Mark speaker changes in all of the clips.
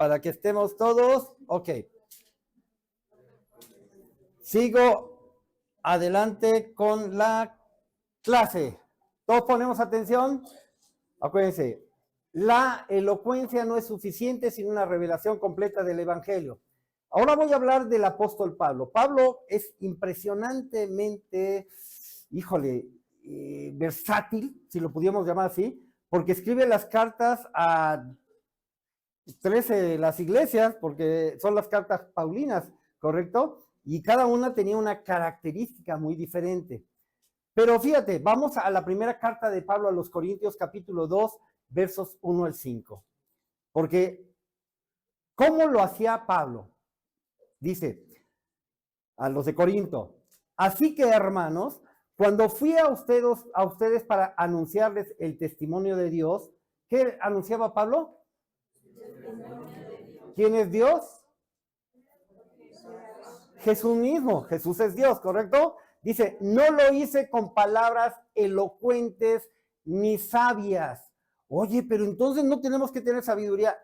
Speaker 1: para que estemos todos. Ok. Sigo adelante con la clase. ¿Todos ponemos atención? Acuérdense, la elocuencia no es suficiente sin una revelación completa del Evangelio. Ahora voy a hablar del apóstol Pablo. Pablo es impresionantemente, versátil, si lo pudiéramos llamar así, porque escribe las cartas a 13 de las iglesias, porque son las cartas paulinas, ¿correcto? Y cada una tenía una característica muy diferente. Pero fíjate, vamos a la primera carta de Pablo a los Corintios, capítulo 2, versos 1 al 5. Porque, ¿cómo lo hacía Pablo? Dice a los de Corinto: así que, hermanos, cuando fui a ustedes para anunciarles el testimonio de Dios, ¿qué anunciaba Pablo? ¿Quién es Dios? Jesús mismo. Jesús es Dios, ¿correcto? Dice, no lo hice con palabras elocuentes ni sabias. Oye, pero entonces no tenemos que tener sabiduría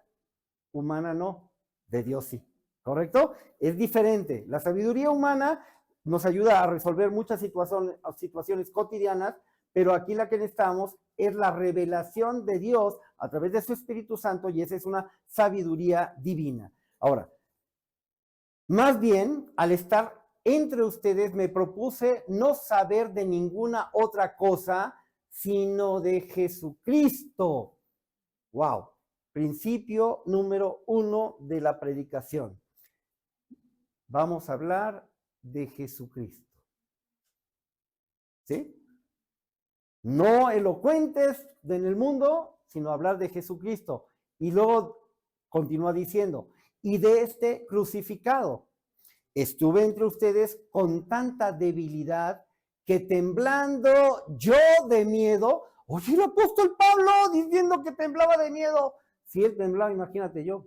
Speaker 1: humana, no, de Dios sí, ¿correcto? Es diferente. La sabiduría humana nos ayuda a resolver muchas situaciones cotidianas, pero aquí la que necesitamos es la revelación de Dios a través de su Espíritu Santo, y esa es una sabiduría divina. Ahora, más bien, al estar entre ustedes, me propuse no saber de ninguna otra cosa, sino de Jesucristo. ¡Wow! Principio número 1 de la predicación. Vamos a hablar de Jesucristo. ¿Sí? No elocuentes en el mundo, sino hablar de Jesucristo. Y luego continúa diciendo, y de este crucificado. Estuve entre ustedes con tanta debilidad que temblando yo de miedo. Oye, el apóstol Pablo diciendo que temblaba de miedo. Si él temblaba, imagínate yo.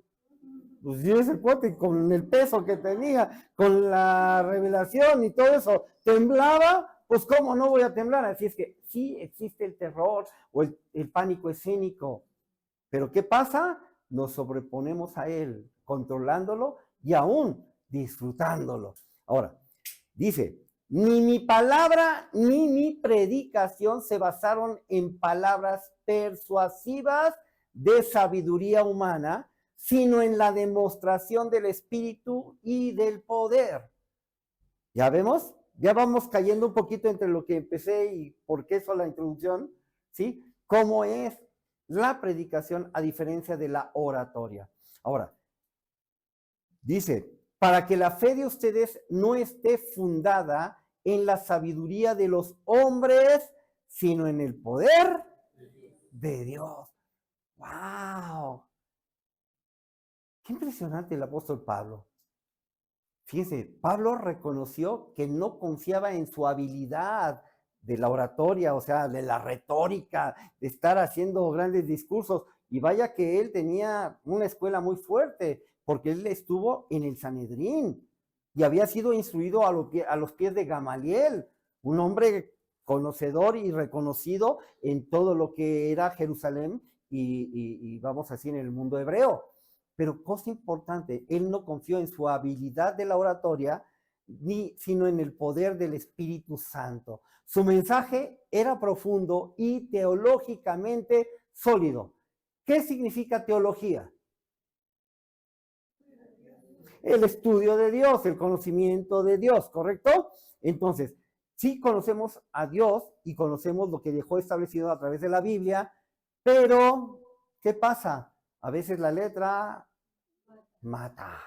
Speaker 1: Pues yo ese cuate con el peso que tenía, con la revelación y todo eso, temblaba, pues cómo no voy a temblar. Así es que sí existe el terror o el pánico escénico. Pero ¿qué pasa? Nos sobreponemos a él, controlándolo y aún disfrutándolo. Ahora, dice, ni mi palabra ni mi predicación se basaron en palabras persuasivas de sabiduría humana, sino en la demostración del Espíritu y del poder. ¿Ya vemos? Ya vamos cayendo un poquito entre lo que empecé y por qué eso la introducción, ¿sí? ¿Cómo es la predicación a diferencia de la oratoria? Ahora, dice, para que la fe de ustedes no esté fundada en la sabiduría de los hombres, sino en el poder de Dios. ¡Wow! Qué impresionante el apóstol Pablo. Fíjense, Pablo reconoció que no confiaba en su habilidad de la oratoria, o sea, de la retórica, de estar haciendo grandes discursos. Y vaya que él tenía una escuela muy fuerte, porque él estuvo en el Sanedrín y había sido instruido a los pies de Gamaliel, un hombre conocedor y reconocido en todo lo que era Jerusalén y vamos a decir en el mundo hebreo. Pero cosa importante, él no confió en su habilidad de la oratoria, sino en el poder del Espíritu Santo. Su mensaje era profundo y teológicamente sólido. ¿Qué significa teología? El estudio de Dios, el conocimiento de Dios, ¿correcto? Entonces, sí conocemos a Dios y conocemos lo que dejó establecido a través de la Biblia, pero ¿qué pasa? A veces la letra mata.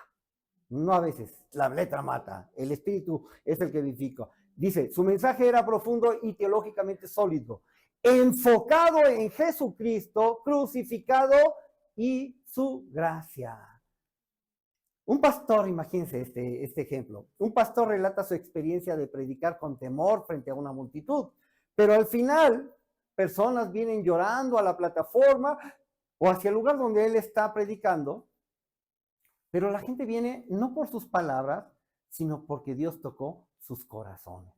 Speaker 1: No a veces, la letra mata. El Espíritu es el que vivifica. Dice, su mensaje era profundo y teológicamente sólido, enfocado en Jesucristo crucificado y su gracia. Un pastor, imagínense este ejemplo, un pastor relata su experiencia de predicar con temor frente a una multitud, pero al final personas vienen llorando a la plataforma o hacia el lugar donde él está predicando, pero la gente viene no por sus palabras, sino porque Dios tocó sus corazones,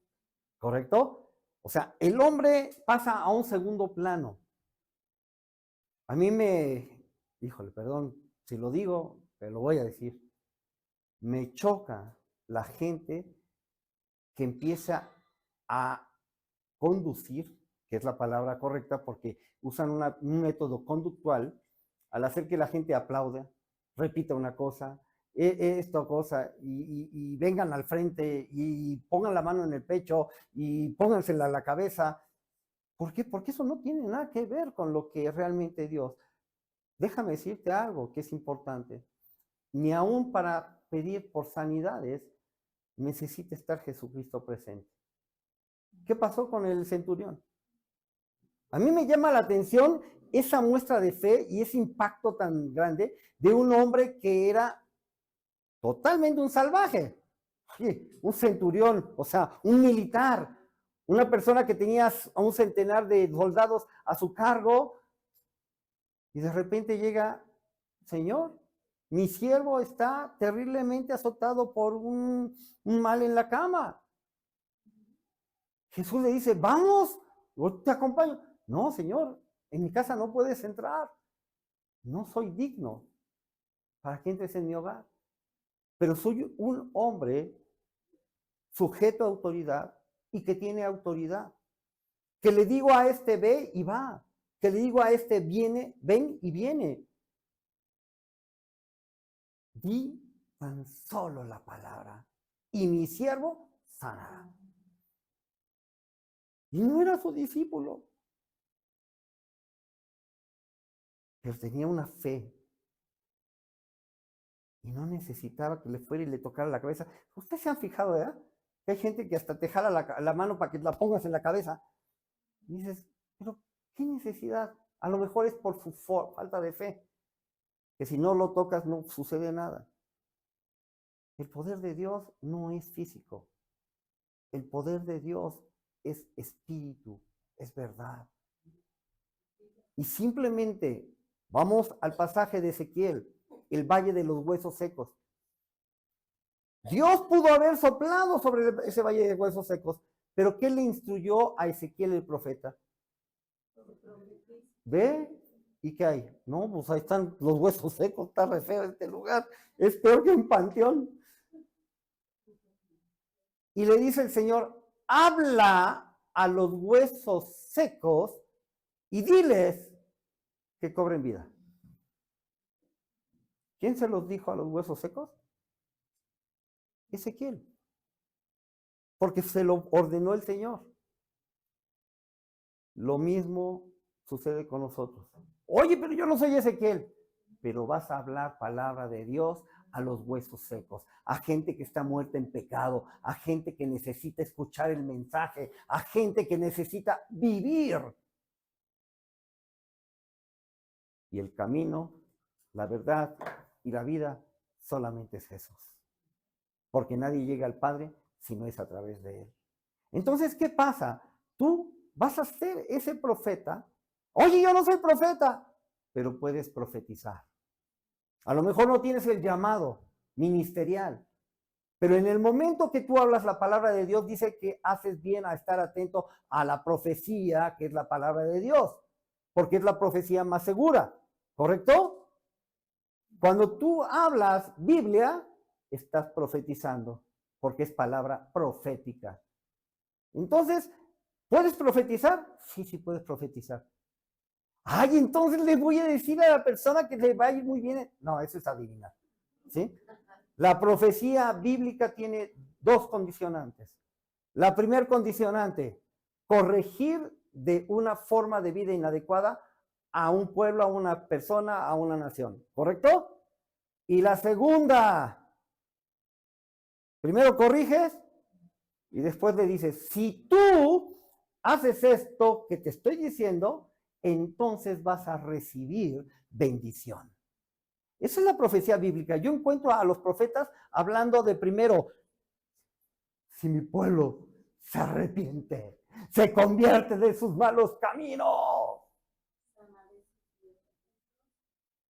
Speaker 1: ¿correcto? O sea, el hombre pasa a un segundo plano. A mí híjole, perdón si lo digo, pero lo voy a decir. Me choca la gente que empieza a conducir, que es la palabra correcta, porque usan un método conductual al hacer que la gente aplaude, repita una cosa, esta cosa, y vengan al frente y pongan la mano en el pecho y póngansela a la cabeza. ¿Por qué? Porque eso no tiene nada que ver con lo que es realmente Dios. Déjame decirte algo que es importante. Ni aún para pedir por sanidades necesita estar Jesucristo presente. ¿Qué pasó con el centurión? A mí me llama la atención esa muestra de fe y ese impacto tan grande de un hombre que era totalmente un salvaje, sí, un centurión, o sea, un militar, una persona que tenía a un centenar de soldados a su cargo, y de repente llega, Señor, mi siervo está terriblemente azotado por un mal en la cama. Jesús le dice, vamos, yo te acompaño. No, Señor, en mi casa no puedes entrar. No soy digno para que entres en mi hogar. Pero soy un hombre sujeto a autoridad y que tiene autoridad. Que le digo a este ve y va. Que le digo a este viene, ven y viene. Di tan solo la palabra y mi siervo sanará. Y no era su discípulo, pero tenía una fe y no necesitaba que le fuera y le tocara la cabeza. Ustedes se han fijado, ¿verdad? Que hay gente que hasta te jala la mano para que la pongas en la cabeza. Y dices, pero ¿qué necesidad? A lo mejor es por su falta de fe, que si no lo tocas no sucede nada. El poder de Dios no es físico. El poder de Dios es espíritu, es verdad. Y simplemente vamos al pasaje de Ezequiel, el valle de los huesos secos. Dios pudo haber soplado sobre ese valle de huesos secos, pero ¿qué le instruyó a Ezequiel el profeta? Ve, ¿y qué hay? No, pues ahí están los huesos secos, está re feo este lugar, es peor que un panteón. Y le dice el Señor, habla a los huesos secos y diles que cobren vida. ¿Quién se los dijo a los huesos secos? Ezequiel. Porque se lo ordenó el Señor. Lo mismo sucede con nosotros. Oye, pero yo no soy Ezequiel. Pero vas a hablar palabra de Dios a los huesos secos, a gente que está muerta en pecado, a gente que necesita escuchar el mensaje, a gente que necesita vivir. Y el camino, la verdad y la vida solamente es Jesús. Porque nadie llega al Padre si no es a través de Él. Entonces, ¿qué pasa? Tú vas a ser ese profeta. Oye, yo no soy profeta, pero puedes profetizar. A lo mejor no tienes el llamado ministerial, pero en el momento que tú hablas la palabra de Dios, dice que haces bien a estar atento a la profecía, que es la palabra de Dios, porque es la profecía más segura, ¿correcto? Cuando tú hablas Biblia, estás profetizando, porque es palabra profética. Entonces, ¿puedes profetizar? Sí, sí puedes profetizar. Ay, entonces le voy a decir a la persona que le va a ir muy bien. No, eso es adivinar. ¿Sí? La profecía bíblica tiene dos condicionantes. La primera condicionante, corregir de una forma de vida inadecuada a un pueblo, a una persona, a una nación. ¿Correcto? Y la segunda, primero corriges y después le dices, si tú haces esto que te estoy diciendo, entonces vas a recibir bendición. Esa es la profecía bíblica. Yo encuentro a los profetas hablando de primero, si mi pueblo se arrepiente, se convierte de sus malos caminos.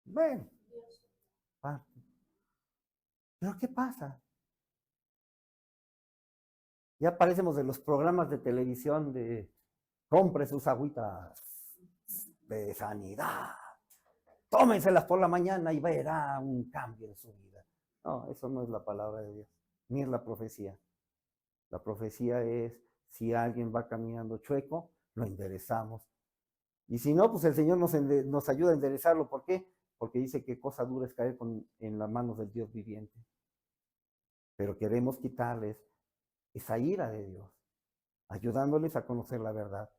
Speaker 1: Ven. Pero ¿qué pasa? Ya parecemos de los programas de televisión de compre sus agüitas de sanidad. tómenselas por la mañana y verá un cambio en su vida. No, eso no es la palabra de Dios, ni es la profecía. La profecía es, si alguien va caminando chueco, lo enderezamos. Y si no, pues el Señor nos ayuda a enderezarlo. ¿Por qué? Porque dice que cosa dura es caer en las manos del Dios viviente. Pero queremos quitarles esa ira de Dios, ayudándoles a conocer la verdad.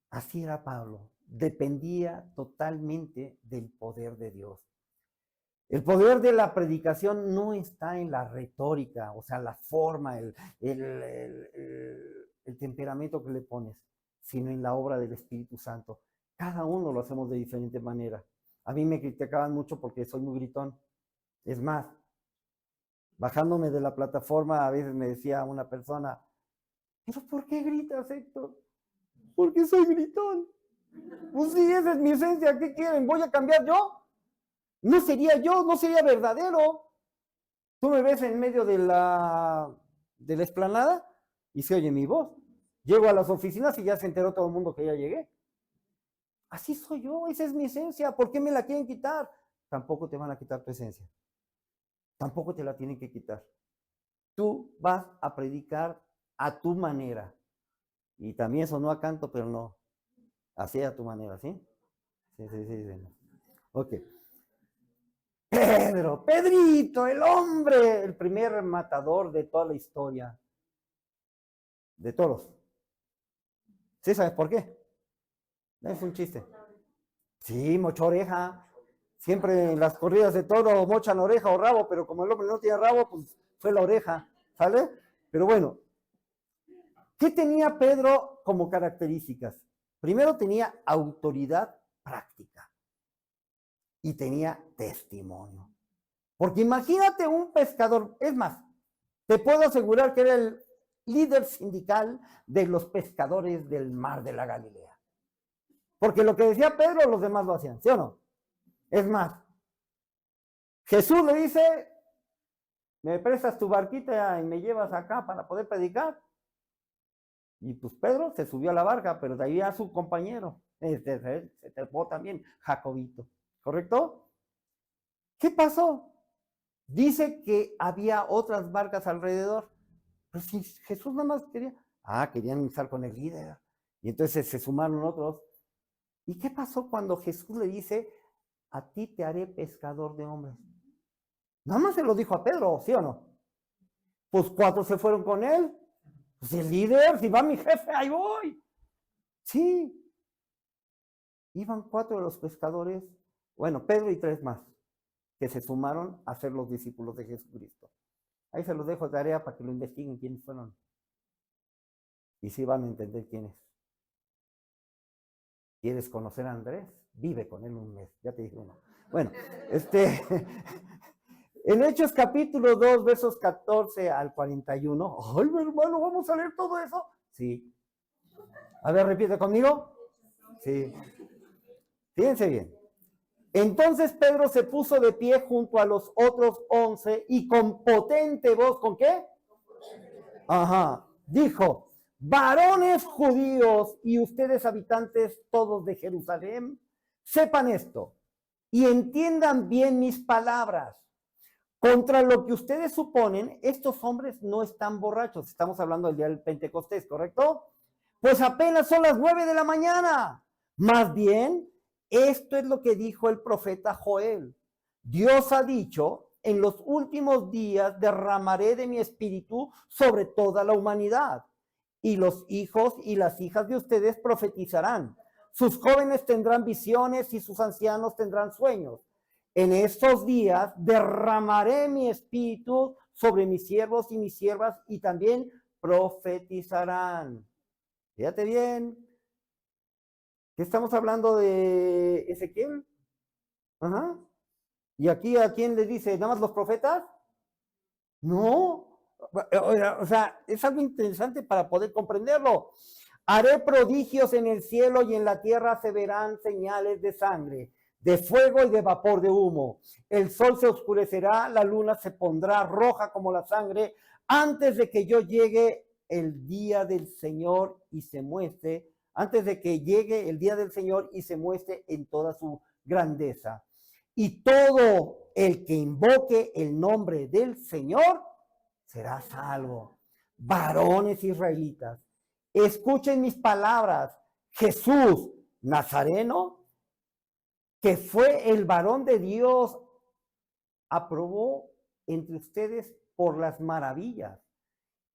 Speaker 1: Así era Pablo, dependía totalmente del poder de Dios. El poder de la predicación no está en la retórica, o sea, la forma, el temperamento que le pones, sino en la obra del Espíritu Santo. Cada uno lo hacemos de diferente manera. A mí me criticaban mucho porque soy muy gritón. Es más, bajándome de la plataforma, a veces me decía una persona, ¿pero por qué gritas, Héctor? Porque soy gritón. Pues sí, esa es mi esencia. ¿Qué quieren? ¿Voy a cambiar yo? No sería yo, no sería verdadero. Tú me ves en medio de la explanada y se oye mi voz. Llego a las oficinas y ya se enteró todo el mundo que ya llegué. Así soy yo, esa es mi esencia. ¿Por qué me la quieren quitar? Tampoco te van a quitar tu esencia. Tampoco te la tienen que quitar. Tú vas a predicar a tu manera. Y también sonó a canto, pero no. Así a tu manera, ¿sí? Sí. Ok. Pedrito, el hombre, el primer matador de toda la historia. De toros. ¿Sí sabes por qué? Es un chiste. Sí, mochó oreja. Siempre en las corridas de toro mochan oreja o rabo, pero como el hombre no tiene rabo, pues fue la oreja, ¿sale? Pero bueno, ¿qué tenía Pedro como características? Primero tenía autoridad práctica y tenía testimonio. Porque imagínate un pescador, es más, te puedo asegurar que era el líder sindical de los pescadores del mar de la Galilea. Porque lo que decía Pedro, los demás lo hacían, ¿sí o no? Es más, Jesús le dice, ¿me prestas tu barquita y me llevas acá para poder predicar? Y pues Pedro se subió a la barca, pero de ahí a su compañero, se trepó también Jacobito, ¿correcto? ¿Qué pasó? Dice que había otras barcas alrededor, pero si Jesús nada más querían estar con el líder, y entonces se sumaron otros. ¿Y qué pasó cuando Jesús le dice, a ti te haré pescador de hombres? Nada más se lo dijo a Pedro, ¿sí o no? Pues 4 se fueron con él. Pues el líder, si va mi jefe, ahí voy. Sí. Iban 4 de los pescadores, bueno, Pedro y 3 más, que se sumaron a ser los discípulos de Jesucristo. Ahí se los dejo de tarea para que lo investiguen quiénes fueron. Y sí van a entender quiénes. ¿Quieres conocer a Andrés? Vive con él un mes, ya te dije uno. Bueno, en Hechos capítulo 2, versos 14 al 41. ¡Ay, mi hermano, vamos a leer todo eso! Sí. A ver, repite conmigo. Sí. Fíjense bien. Entonces Pedro se puso de pie junto a los otros 11 y con potente voz, ¿con qué? Ajá. Dijo, varones judíos y ustedes habitantes todos de Jerusalén, sepan esto y entiendan bien mis palabras. Contra lo que ustedes suponen, estos hombres no están borrachos. Estamos hablando del día del Pentecostés, ¿correcto? Pues apenas son las 9 de la mañana. Más bien, esto es lo que dijo el profeta Joel. Dios ha dicho, en los últimos días derramaré de mi espíritu sobre toda la humanidad. Y los hijos y las hijas de ustedes profetizarán. Sus jóvenes tendrán visiones y sus ancianos tendrán sueños. En estos días derramaré mi espíritu sobre mis siervos y mis siervas y también profetizarán. Fíjate bien. ¿Qué estamos hablando de Ezequiel? Ajá. ¿Y aquí a quién le dice? ¿Nada más los profetas? No. O sea, es algo interesante para poder comprenderlo. Haré prodigios en el cielo y en la tierra se verán señales de sangre, de fuego y de vapor de humo. El sol se oscurecerá, la luna se pondrá roja como la sangre, antes de que yo llegue el día del Señor y se muestre, antes de que llegue el día del Señor y se muestre en toda su grandeza. Y todo el que invoque el nombre del Señor será salvo. Varones israelitas, escuchen mis palabras. Jesús Nazareno, que fue el varón de Dios, aprobó entre ustedes por las maravillas,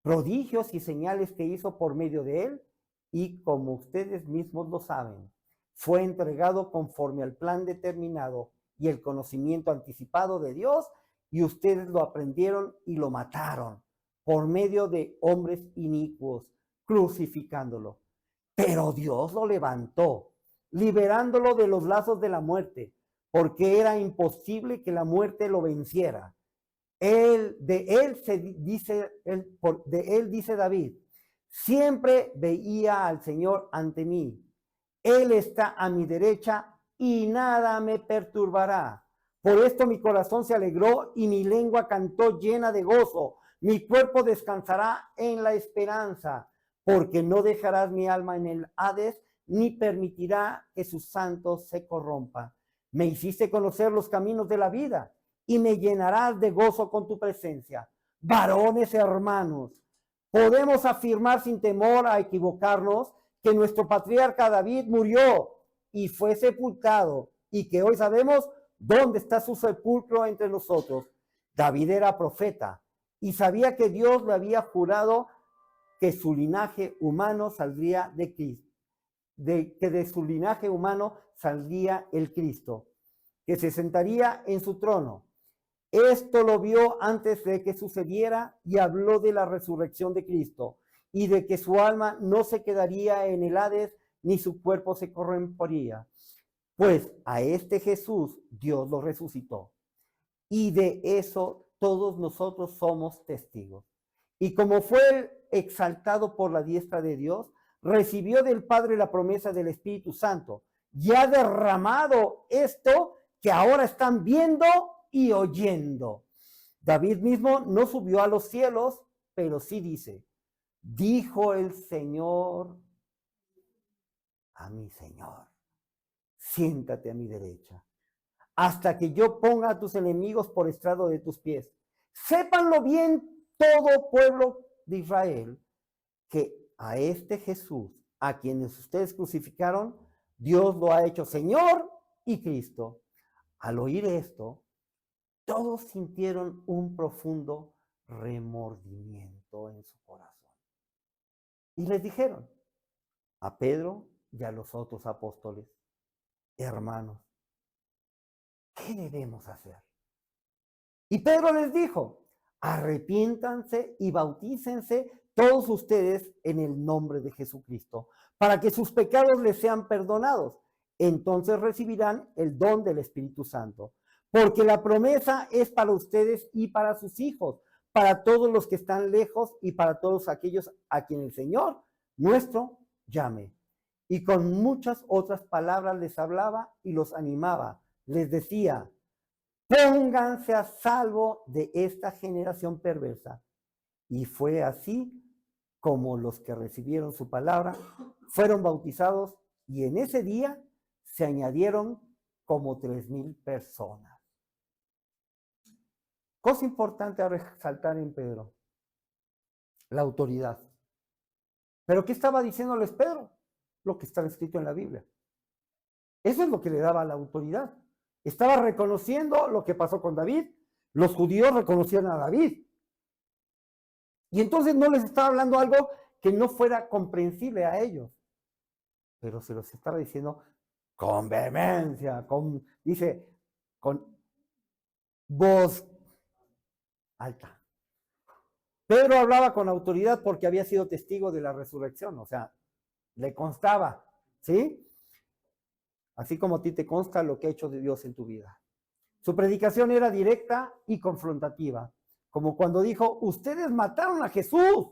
Speaker 1: prodigios y señales que hizo por medio de él, y como ustedes mismos lo saben, fue entregado conforme al plan determinado y el conocimiento anticipado de Dios, y ustedes lo aprendieron y lo mataron por medio de hombres inicuos, crucificándolo. Pero Dios lo levantó, liberándolo de los lazos de la muerte, porque era imposible que la muerte lo venciera. De él dice David, siempre veía al Señor ante mí. Él está a mi derecha y nada me perturbará. Por esto mi corazón se alegró y mi lengua cantó llena de gozo. Mi cuerpo descansará en la esperanza, porque no dejarás mi alma en el Hades, ni permitirá que sus santos se corrompan. Me hiciste conocer los caminos de la vida y me llenarás de gozo con tu presencia. Varones hermanos, podemos afirmar sin temor a equivocarnos que nuestro patriarca David murió y fue sepultado, y que hoy sabemos dónde está su sepulcro entre nosotros. David era profeta y sabía que Dios le había jurado que su linaje humano saldría de Cristo, que de su linaje humano saldría el Cristo, que se sentaría en su trono. Esto lo vio antes de que sucediera y habló de la resurrección de Cristo y de que su alma no se quedaría en el Hades ni su cuerpo se corrompería. Pues a este Jesús Dios lo resucitó, y de eso todos nosotros somos testigos. Y como fue exaltado por la diestra de Dios, recibió del Padre la promesa del Espíritu Santo, y ha derramado esto que ahora están viendo y oyendo. David mismo no subió a los cielos, pero sí dice, dijo el Señor a mi Señor, siéntate a mi derecha, hasta que yo ponga a tus enemigos por estrado de tus pies. Sépanlo bien todo pueblo de Israel, que a este Jesús, a quienes ustedes crucificaron, Dios lo ha hecho Señor y Cristo. Al oír esto, todos sintieron un profundo remordimiento en su corazón. Y les dijeron a Pedro y a los otros apóstoles, hermanos, ¿qué debemos hacer? Y Pedro les dijo, arrepiéntanse y bautícense todos ustedes en el nombre de Jesucristo, para que sus pecados les sean perdonados. Entonces recibirán el don del Espíritu Santo, porque la promesa es para ustedes y para sus hijos, para todos los que están lejos y para todos aquellos a quien el Señor nuestro llame. Y con muchas otras palabras les hablaba y los animaba. Les decía, pónganse a salvo de esta generación perversa. Y fue así como los que recibieron su palabra fueron bautizados, y en ese día se añadieron como 3,000 personas. Cosa importante a resaltar en Pedro, la autoridad. ¿Pero qué estaba diciéndoles Pedro? Lo que está escrito en la Biblia. Eso es lo que le daba la autoridad. Estaba reconociendo lo que pasó con David. Los judíos reconocían a David. Y entonces no les estaba hablando algo que no fuera comprensible a ellos. Pero se los estaba diciendo con vehemencia, dice, con voz alta. Pedro hablaba con autoridad porque había sido testigo de la resurrección, o sea, le constaba, ¿sí? Así como a ti te consta lo que ha hecho Dios en tu vida. Su predicación era directa y confrontativa, como cuando dijo, ustedes mataron a Jesús,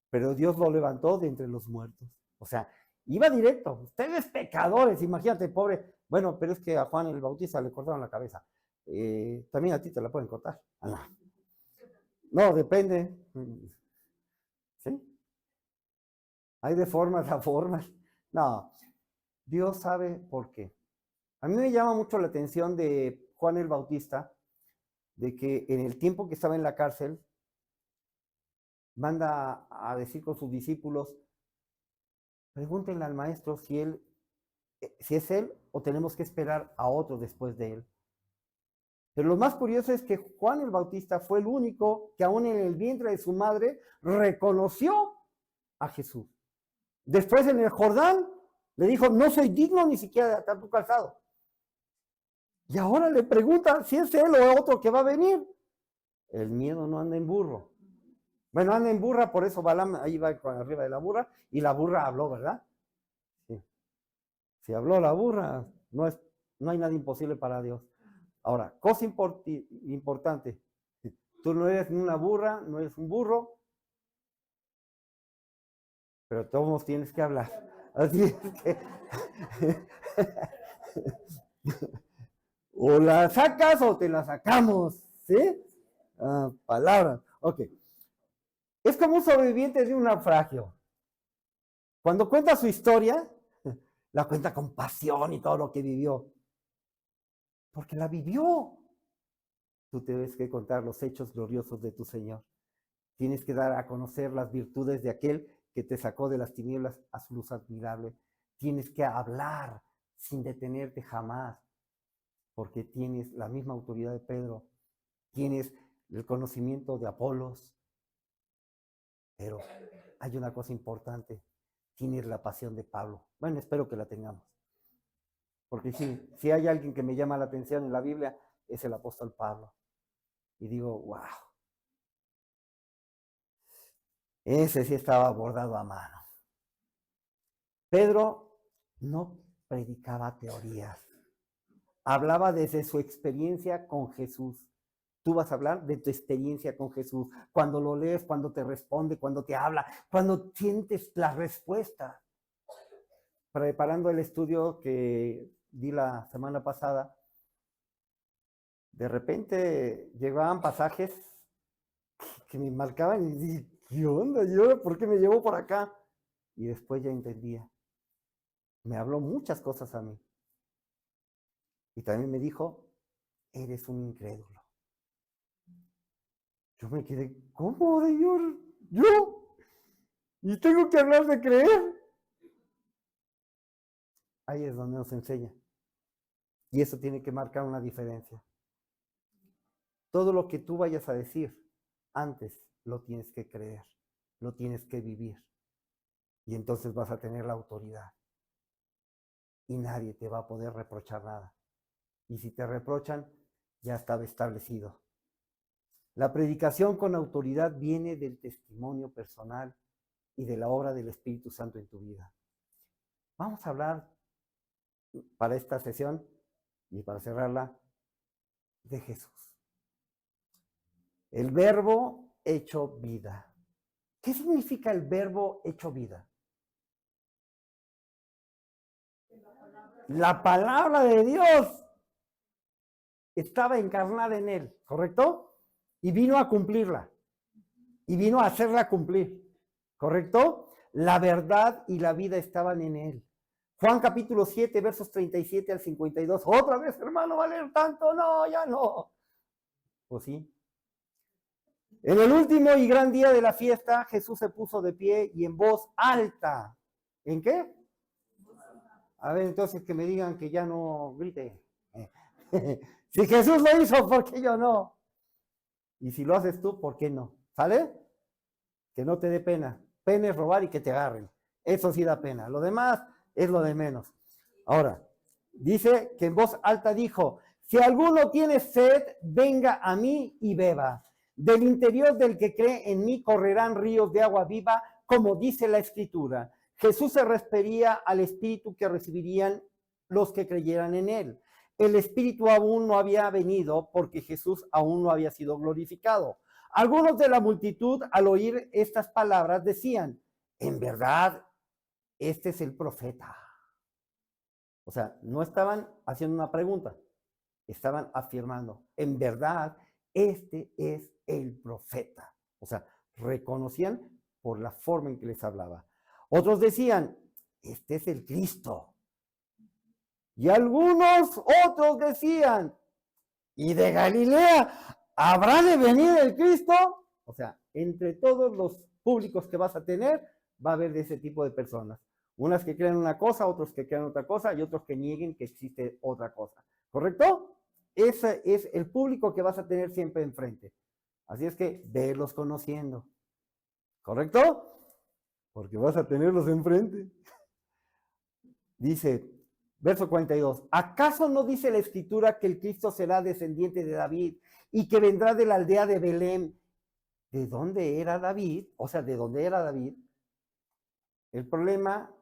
Speaker 1: pero Dios lo levantó de entre los muertos. O sea, iba directo, ustedes pecadores, imagínate, pobre. Bueno, pero es que a Juan el Bautista le cortaron la cabeza. También a ti te la pueden cortar. No, depende. ¿Sí? Hay de formas a formas. No, Dios sabe por qué. A mí me llama mucho la atención de Juan el Bautista, de que en el tiempo que estaba en la cárcel, manda a decir con sus discípulos, pregúntenle al maestro si es él o tenemos que esperar a otro después de él. Pero lo más curioso es que Juan el Bautista fue el único que aún en el vientre de su madre reconoció a Jesús. Después en el Jordán le dijo, no soy digno ni siquiera de atar tu calzado. Y ahora le pregunta si es él o otro que va a venir. El miedo no anda en burro. Bueno, anda en burra, por eso Balaam ahí va arriba de la burra y la burra habló, ¿verdad? Sí. Si habló la burra, no hay nada imposible para Dios. Ahora, cosa importante, tú no eres ni una burra, no eres un burro, pero todos tienes que hablar. Así es que o la sacas o te la sacamos, ¿sí? Palabras, ok. Es como un sobreviviente de un naufragio. Cuando cuenta su historia, la cuenta con pasión y todo lo que vivió. Porque la vivió. Tú tienes que contar los hechos gloriosos de tu Señor. Tienes que dar a conocer las virtudes de aquel que te sacó de las tinieblas a su luz admirable. Tienes que hablar sin detenerte jamás, porque tienes la misma autoridad de Pedro, tienes el conocimiento de Apolos, pero hay una cosa importante, tienes la pasión de Pablo. Bueno, espero que la tengamos, porque si hay alguien que me llama la atención en la Biblia, es el apóstol Pablo. Y digo, wow, ese sí estaba bordado a mano. Pedro no predicaba teorías, hablaba desde su experiencia con Jesús. Tú vas a hablar de tu experiencia con Jesús, cuando lo lees, cuando te responde, cuando te habla, cuando sientes la respuesta. Preparando el estudio que di la semana pasada, de repente llegaban pasajes que me marcaban y dije, ¿qué onda? ¿Yo por qué me llevó por acá? Y después ya entendía. Me habló muchas cosas a mí. Y también me dijo, eres un incrédulo. Yo me quedé, ¿cómo, Señor? ¿Yo? ¿Y tengo que hablar de creer? Ahí es donde nos enseña. Y eso tiene que marcar una diferencia. Todo lo que tú vayas a decir, antes lo tienes que creer, lo tienes que vivir. Y entonces vas a tener la autoridad. Y nadie te va a poder reprochar nada. Y si te reprochan, ya estaba establecido. La predicación con autoridad viene del testimonio personal y de la obra del Espíritu Santo en tu vida. Vamos a hablar para esta sesión y para cerrarla de Jesús. El verbo hecho vida. ¿Qué significa el verbo hecho vida? La palabra de Dios estaba encarnada en él, ¿correcto? Y vino a cumplirla. Y vino a hacerla cumplir, ¿correcto? La verdad y la vida estaban en él. Juan capítulo 7, versos 37 al 52. Otra vez, hermano, ¿va a leer tanto? No, ya no. Pues sí. En el último y gran día de la fiesta, Jesús se puso de pie y en voz alta. ¿En qué? A ver, entonces que me digan que ya no grite. Si Jesús lo hizo, ¿por qué yo no? Y si lo haces tú, ¿por qué no? ¿Sale? Que no te dé pena. Pena es robar y que te agarren. Eso sí da pena. Lo demás es lo de menos. Ahora, dice que en voz alta dijo, si alguno tiene sed, venga a mí y beba. Del interior del que cree en mí correrán ríos de agua viva, como dice la Escritura. Jesús se refería al Espíritu que recibirían los que creyeran en él. El Espíritu aún no había venido porque Jesús aún no había sido glorificado. Algunos de la multitud, al oír estas palabras, decían, en verdad, este es el profeta. O sea, no estaban haciendo una pregunta, estaban afirmando, en verdad, este es el profeta. O sea, reconocían por la forma en que les hablaba. Otros decían, este es el Cristo. Y algunos otros decían, ¿y de Galilea habrá de venir el Cristo? O sea, entre todos los públicos que vas a tener, va a haber de ese tipo de personas. Unas que crean una cosa, otros que crean otra cosa y otros que nieguen que existe otra cosa. ¿Correcto? Ese es el público que vas a tener siempre enfrente. Así es que velos conociendo. ¿Correcto? Porque vas a tenerlos enfrente. Dice, verso 42, ¿acaso no dice la escritura que el Cristo será descendiente de David y que vendrá de la aldea de Belén? ¿De dónde era David? O sea, ¿de dónde era David? El problema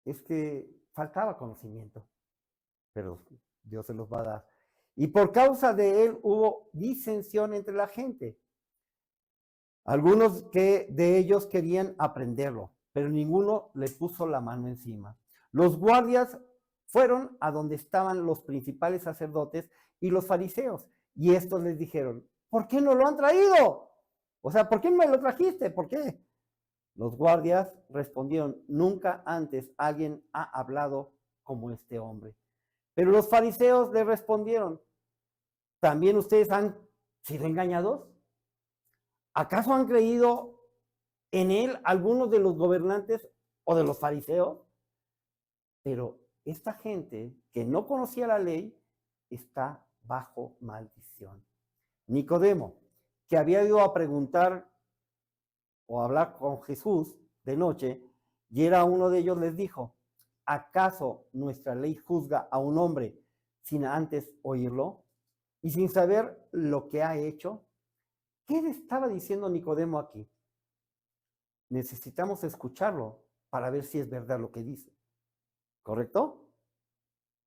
Speaker 1: es que faltaba conocimiento, pero Dios se los va a dar. Y por causa de él hubo disensión entre la gente. Algunos de ellos querían aprenderlo, pero ninguno le puso la mano encima. Los guardias fueron a donde estaban los principales sacerdotes y los fariseos, y estos les dijeron, ¿por qué no lo han traído? O sea, ¿por qué no me lo trajiste? ¿Por qué? Los guardias respondieron, nunca antes alguien ha hablado como este hombre. Pero los fariseos le respondieron, ¿también ustedes han sido engañados? ¿Acaso han creído en él algunos de los gobernantes o de los fariseos? Pero esta gente que no conocía la ley está bajo maldición. Nicodemo, que había ido a preguntar o a hablar con Jesús de noche, y era uno de ellos, les dijo, ¿acaso nuestra ley juzga a un hombre sin antes oírlo y sin saber lo que ha hecho? ¿Qué le estaba diciendo Nicodemo aquí? Necesitamos escucharlo para ver si es verdad lo que dice. ¿Correcto?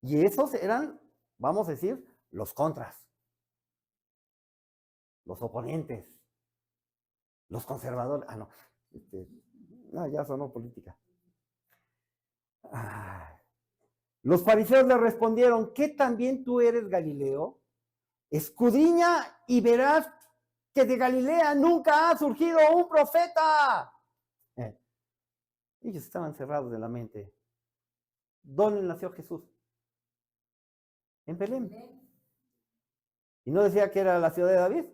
Speaker 1: Y esos eran, vamos a decir, los contras, los oponentes, los conservadores. Ah, no. No, ya sonó política. Los fariseos le respondieron, ¿qué también tú eres Galileo? Escudriña y verás que de Galilea nunca ha surgido un profeta. Ellos estaban cerrados de la mente. ¿Dónde nació Jesús? En Belén. ¿Y no decía que era la ciudad de David?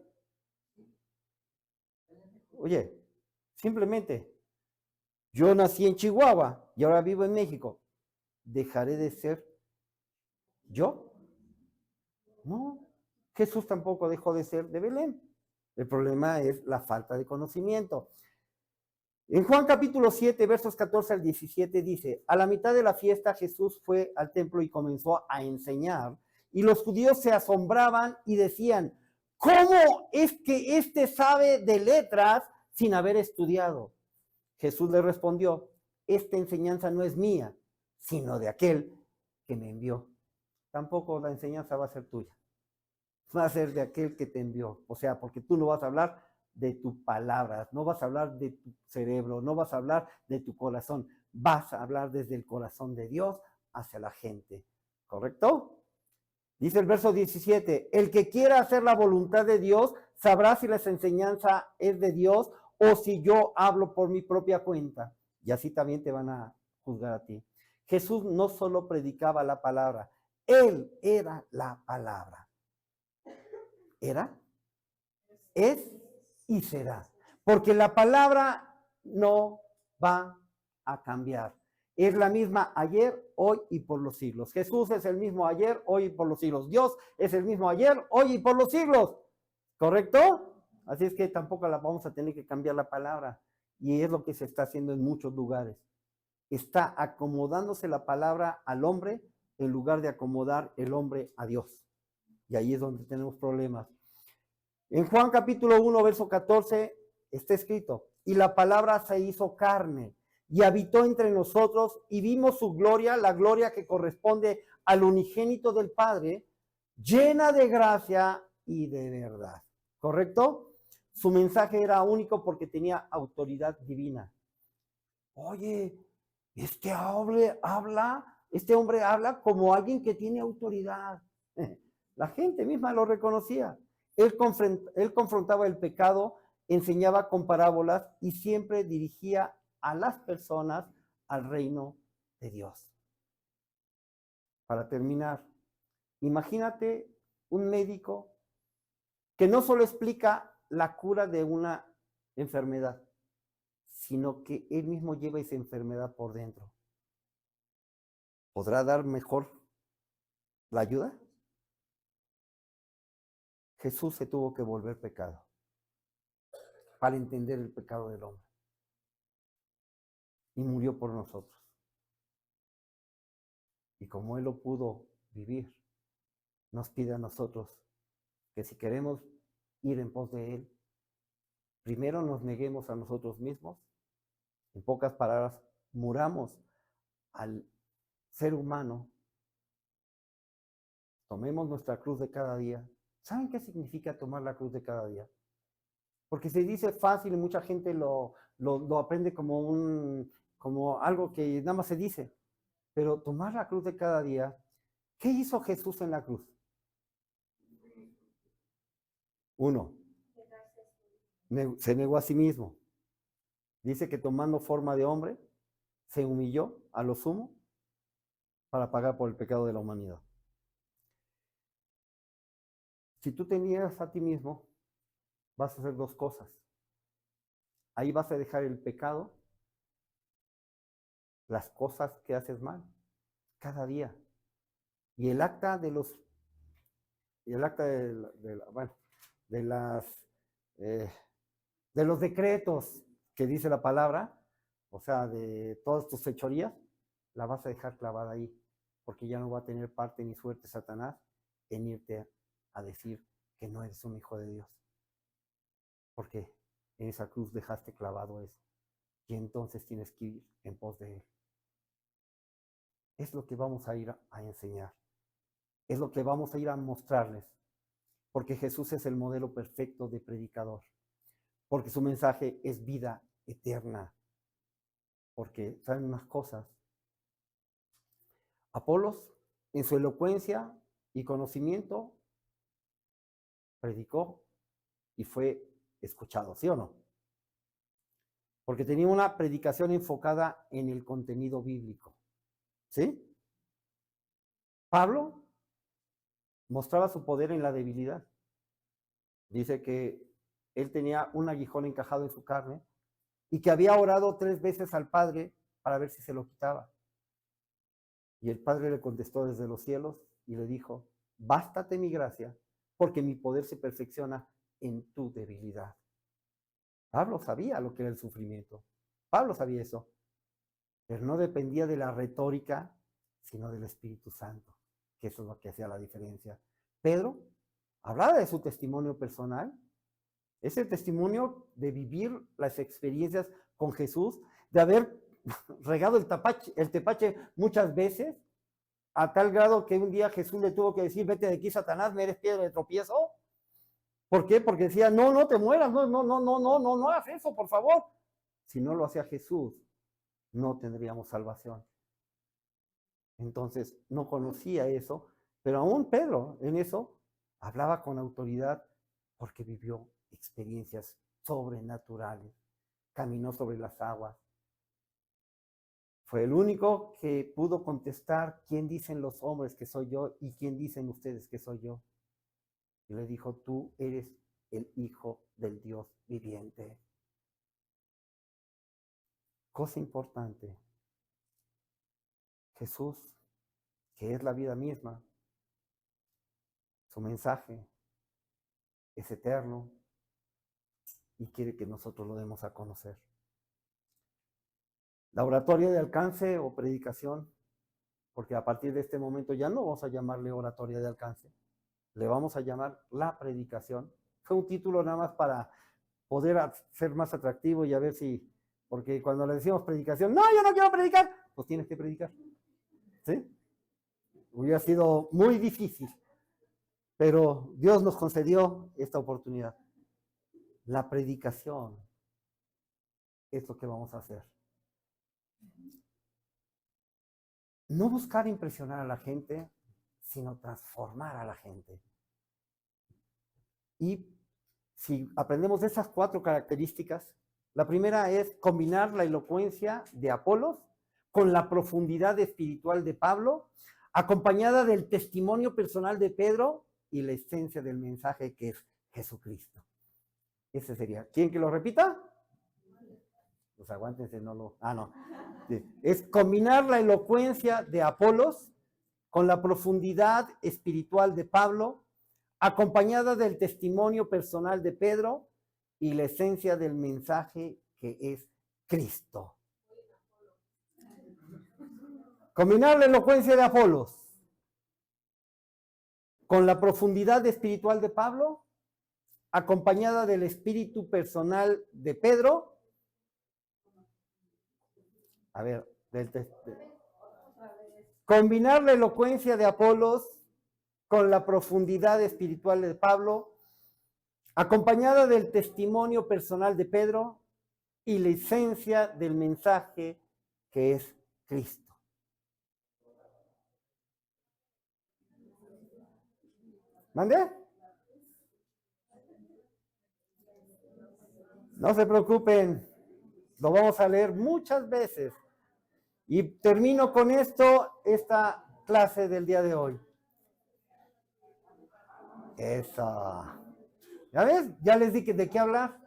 Speaker 1: Oye, simplemente, yo nací en Chihuahua y ahora vivo en México. ¿Dejaré de ser yo? No, Jesús tampoco dejó de ser de Belén. El problema es la falta de conocimiento. En Juan capítulo 7, versos 14 al 17 dice, a la mitad de la fiesta Jesús fue al templo y comenzó a enseñar, y los judíos se asombraban y decían, ¿cómo es que éste sabe de letras sin haber estudiado? Jesús le respondió, esta enseñanza no es mía, sino de aquel que me envió. Tampoco la enseñanza va a ser tuya, va a ser de aquel que te envió. O sea, porque tú no vas a hablar de tus palabras, no vas a hablar de tu cerebro, no vas a hablar de tu corazón, vas a hablar desde el corazón de Dios hacia la gente. ¿Correcto? Dice el verso 17, el que quiera hacer la voluntad de Dios sabrá si la enseñanza es de Dios o si yo hablo por mi propia cuenta. Y así también te van a juzgar a ti. Jesús no solo predicaba la palabra, Él era la palabra. Era, es y será. Porque la palabra no va a cambiar. Es la misma ayer, hoy y por los siglos. Jesús es el mismo ayer, hoy y por los siglos. Dios es el mismo ayer, hoy y por los siglos. ¿Correcto? Así es que tampoco la vamos a tener que cambiar la palabra. Y es lo que se está haciendo en muchos lugares. Está acomodándose la palabra al hombre en lugar de acomodar el hombre a Dios. Y ahí es donde tenemos problemas. En Juan capítulo 1, verso 14, está escrito, y la palabra se hizo carne y habitó entre nosotros y vimos su gloria, la gloria que corresponde al unigénito del Padre, llena de gracia y de verdad. ¿Correcto? Su mensaje era único porque tenía autoridad divina. Oye, este hombre habla como alguien que tiene autoridad. La gente misma lo reconocía. Él confrontaba el pecado, enseñaba con parábolas y siempre dirigía a las personas al reino de Dios. para terminar, imagínate un médico que no solo explica la cura de una enfermedad, sino que él mismo lleva esa enfermedad por dentro. ¿Podrá dar mejor la ayuda? Jesús se tuvo que volver pecado para entender el pecado del hombre y murió por nosotros. Y como Él lo pudo vivir, nos pide a nosotros que si queremos ir en pos de Él, primero nos neguemos a nosotros mismos, en pocas palabras, muramos al ser humano, tomemos nuestra cruz de cada día. ¿Saben qué significa tomar la cruz de cada día? Porque se dice fácil y mucha gente lo aprende como algo que nada más se dice. Pero tomar la cruz de cada día, ¿qué hizo Jesús en la cruz? Uno, se negó a sí mismo. Dice que tomando forma de hombre, se humilló a lo sumo para pagar por el pecado de la humanidad. Si tú te niegas a ti mismo, vas a hacer dos cosas. Ahí vas a dejar el pecado, las cosas que haces mal, cada día. Y el acta de los decretos que dice la palabra, o sea, de todas tus fechorías, la vas a dejar clavada ahí, porque ya no va a tener parte ni suerte Satanás en irte a decir que no eres un hijo de Dios. Porque en esa cruz dejaste clavado eso. Y entonces tienes que ir en pos de Él. Es lo que vamos a ir a enseñar. Es lo que vamos a ir a mostrarles. Porque Jesús es el modelo perfecto de predicador. Porque su mensaje es vida eterna. Porque, ¿saben unas cosas? Apolos, en su elocuencia y conocimiento, predicó y fue escuchado, ¿sí o no? Porque tenía una predicación enfocada en el contenido bíblico, ¿sí? Pablo mostraba su poder en la debilidad. Dice que él tenía un aguijón encajado en su carne y que había orado 3 veces al Padre para ver si se lo quitaba. Y el Padre le contestó desde los cielos y le dijo, bástate mi gracia, porque mi poder se perfecciona en tu debilidad. Pablo sabía lo que era el sufrimiento. Pablo sabía eso. Pero no dependía de la retórica, sino del Espíritu Santo, que eso es lo que hacía la diferencia. Pedro hablaba de su testimonio personal, ese testimonio de vivir las experiencias con Jesús, de haber regado el tepache muchas veces, a tal grado que un día Jesús le tuvo que decir, vete de aquí, Satanás, me eres piedra de tropiezo. ¿Por qué? Porque decía, no te mueras, no hagas eso, por favor. Si no lo hacía Jesús, no tendríamos salvación. Entonces, no conocía eso, pero aún Pedro en eso hablaba con autoridad porque vivió experiencias sobrenaturales, caminó sobre las aguas. Fue el único que pudo contestar, ¿quién dicen los hombres que soy yo y quién dicen ustedes que soy yo? Y le dijo, tú eres el Hijo del Dios viviente. Cosa importante, Jesús, que es la vida misma, su mensaje es eterno y quiere que nosotros lo demos a conocer. La oratoria de alcance o predicación, porque a partir de este momento ya no vamos a llamarle oratoria de alcance, le vamos a llamar la predicación. Fue un título nada más para poder ser más atractivo y a ver si, porque cuando le decimos predicación, no, yo no quiero predicar, pues tienes que predicar, ¿sí? Hubiera sido muy difícil, pero Dios nos concedió esta oportunidad. La predicación es lo que vamos a hacer. No buscar impresionar a la gente, sino transformar a la gente. Y si aprendemos de esas 4 características, la primera es combinar la elocuencia de Apolos con la profundidad espiritual de Pablo, acompañada del testimonio personal de Pedro y la esencia del mensaje que es Jesucristo. Ese sería. ¿Quieren que lo repita? Pues aguántense, no lo... no. Sí. Es combinar la elocuencia de Apolos con la profundidad espiritual de Pablo, acompañada del testimonio personal de Pedro y la esencia del mensaje que es Cristo. Combinar la elocuencia de Apolos con la profundidad espiritual de Pablo, acompañada del espíritu personal de Pedro. A ver, combinar la elocuencia de Apolos con la profundidad espiritual de Pablo, acompañada del testimonio personal de Pedro y la esencia del mensaje que es Cristo. ¿Mandé? No se preocupen, lo vamos a leer muchas veces. Y termino con esto, esta clase del día de hoy. Eso. ¿Ya ves? Ya les dije de qué hablar.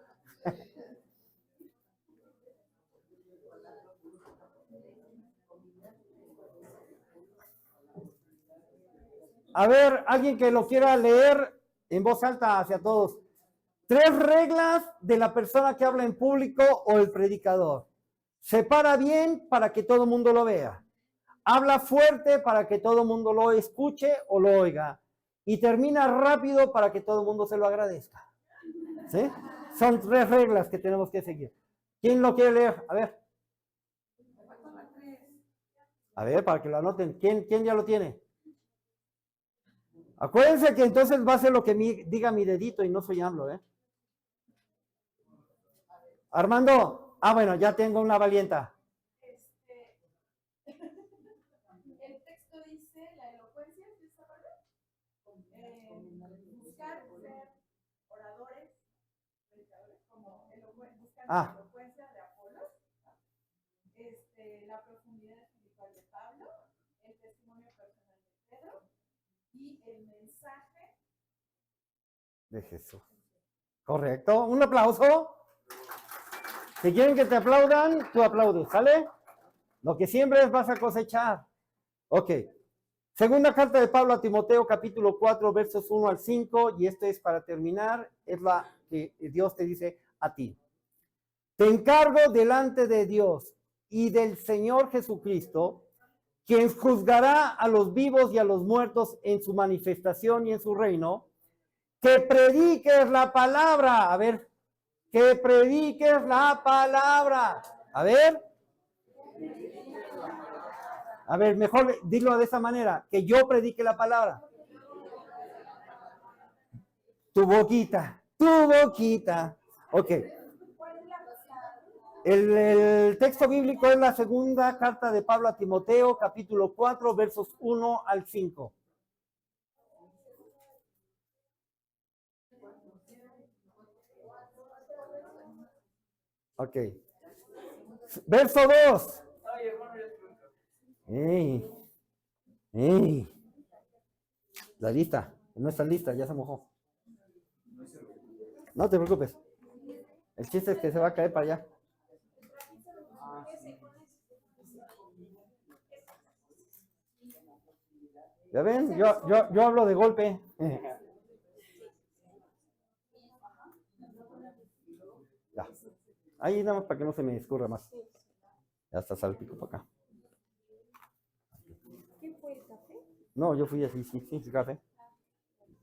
Speaker 1: A ver, alguien que lo quiera leer en voz alta hacia todos. 3 reglas de la persona que habla en público o el predicador. Se para bien para que todo el mundo lo vea. Habla fuerte para que todo el mundo lo escuche o lo oiga. Y termina rápido para que todo el mundo se lo agradezca. ¿Sí? Son 3 reglas que tenemos que seguir. ¿Quién lo quiere leer? A ver, para que lo anoten. ¿Quién ya lo tiene? Acuérdense que entonces va a ser lo que diga mi dedito y no soy AMLO, ¿eh? Armando, bueno, ya tengo una valienta.
Speaker 2: El texto dice, la elocuencia de esta parte, buscar ser oradores, predicadores, como buscar la elocuencia de Apolos, la profundidad espiritual de Pablo, el testimonio personal de Pedro y el mensaje
Speaker 1: de Jesús. Correcto. Un aplauso. Si quieren que te aplaudan, tú aplaudes, ¿sale? Lo que siembres vas a cosechar. Ok. Segunda carta de Pablo a Timoteo, capítulo 4, versos 1 al 5, y este es para terminar, es la que Dios te dice a ti. Te encargo delante de Dios y del Señor Jesucristo, quien juzgará a los vivos y a los muertos en su manifestación y en su reino, que prediques la palabra. A ver, que prediques la palabra. A ver, mejor dilo de esa manera, que yo predique la palabra. Tu boquita. Ok. El texto bíblico es la segunda carta de Pablo a Timoteo, capítulo 4, versos 1 al 5. Ok. Verso 2. La lista. No está lista, ya se mojó. No te preocupes. El chiste es que se va a caer para allá. ¿Ya ven? Yo hablo de golpe. Ya. Ahí nada más para que no se me escurra más. Ya está salpico para acá.
Speaker 2: ¿Qué fue el café?
Speaker 1: No, yo fui así, sí, café.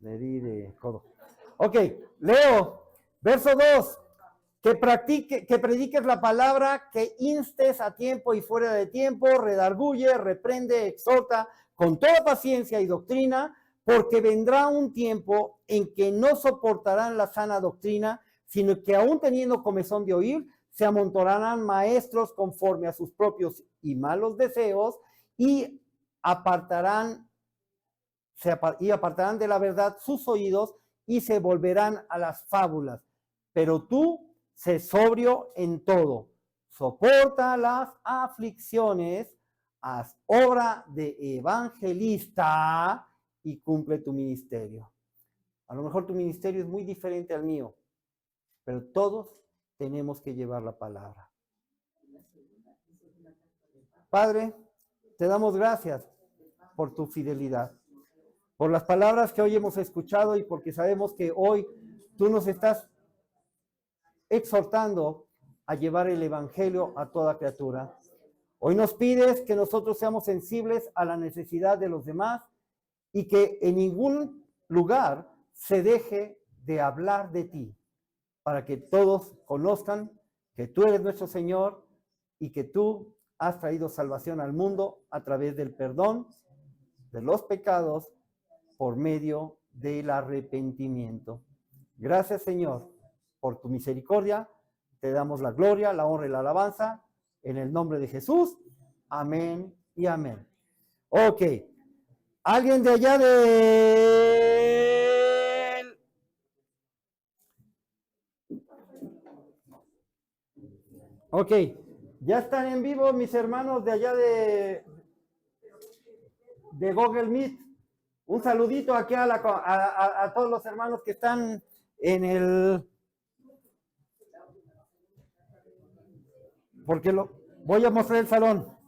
Speaker 1: Le di de codo. Ok, leo. Verso 2. Que prediques la palabra, que instes a tiempo y fuera de tiempo, redarguye, reprende, exhorta con toda paciencia y doctrina, porque vendrá un tiempo en que no soportarán la sana doctrina, sino que aún teniendo comezón de oír, se amontonarán maestros conforme a sus propios y malos deseos y apartarán de la verdad sus oídos y se volverán a las fábulas. Pero tú, sé sobrio en todo, soporta las aflicciones, haz obra de evangelista y cumple tu ministerio. A lo mejor tu ministerio es muy diferente al mío, pero todos tenemos que llevar la palabra. Padre, te damos gracias por tu fidelidad, por las palabras que hoy hemos escuchado y porque sabemos que hoy tú nos estás exhortando a llevar el evangelio a toda criatura. Hoy nos pides que nosotros seamos sensibles a la necesidad de los demás y que en ningún lugar se deje de hablar de ti, para que todos conozcan que tú eres nuestro Señor y que tú has traído salvación al mundo a través del perdón de los pecados por medio del arrepentimiento. Gracias, Señor, por tu misericordia. Te damos la gloria, la honra y la alabanza en el nombre de Jesús. Amén y amén. Ok. ¿Alguien de allá de... Ok. Ya están en vivo mis hermanos de allá de Google Meet. Un saludito aquí a todos los hermanos que están en el... Porque voy a mostrar el salón.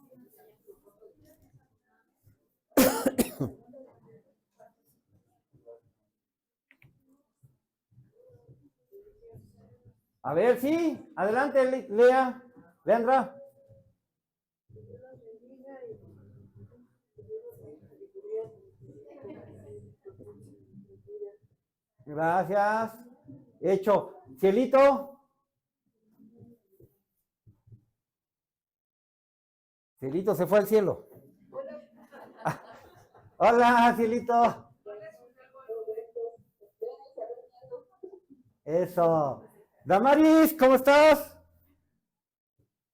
Speaker 1: A ver, sí, adelante, Leandra. Gracias. Hecho. Cielito. Cielito se fue al cielo. Hola, Cielito. Eso. Damaris, ¿cómo estás?